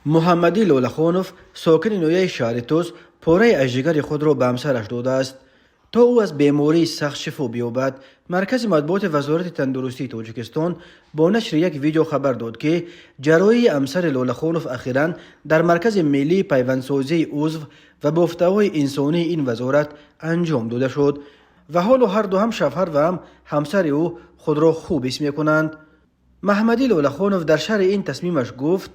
محمدی لولخانوف ساکن نویه شهر توس پاره از جگر خود را به همسرش داده است تا او از بیماری سخت شفا بیابد. مرکز مطبوعات وزارت تندرستی تاجیکستان با نشر یک ویدیو خبر داد که جراحی همسر لولخانوف اخیراً در مرکز ملی پیوندسازی عضو و بافته‌های انسانی این وزارت انجام داده شد و حال هر دو هم شوهر و هم همسر او خود را خوب حس می‌کنند. محمدی لولخانوف در شرح این تصمیمش گفت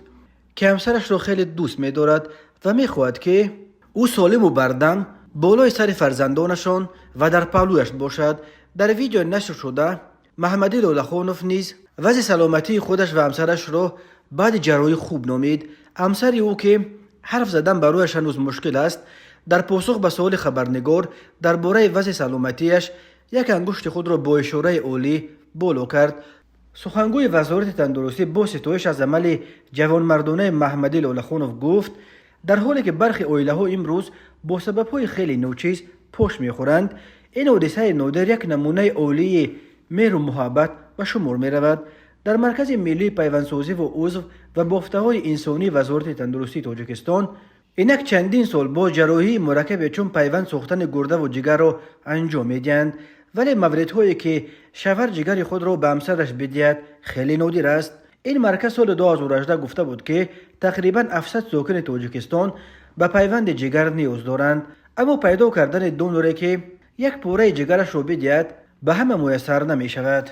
که همسرش را خیلی دوست می‌دارد و می‌خواهد که او سالم و بردم بالای سر فرزندانشان و در پهلویش باشد. در ویدیو نشر شده محمدی لولخانوف نیز وضع سلامتی خودش و همسرش را بعد جراحی خوب نامید. همسر او که حرف زدن برایش هنوز مشکل است، در پاسخ به سوال خبرنگار درباره وضع سلامتیش یک انگشت خود را با اشاره عالی بالا کرد. سخنگوی وزارت تندرستی با ستایش از عمل جوانمردانه محمدی لولخانوف گفت در حالی که برخی عائله‌ها امروز با سبب‌های خیلی نوچیز پشت می‌خورند، این حادثه نادر یک نمونه عالی مهر و محبت به شمار می‌رود. در مرکز ملی پیوندسازی و عضو و بافته‌های انسانی وزارت تندرستی تاجیکستان اینک چندین سال با جراحی مرکب چون پیوند ساختن گرده و جگر را انجام می‌دهند، ولی موردهایی که شوهر جگر خود را به همسرش بدهد خیلی نادر است. این مرکز سال 2018 گفته بود که تقریباً 700 ساکن تاجیکستان به پیوند جگر نیاز دارند، اما پیدا کردن دونوری که یک پاره جگرش را بدهد به همه میسر نمی شود.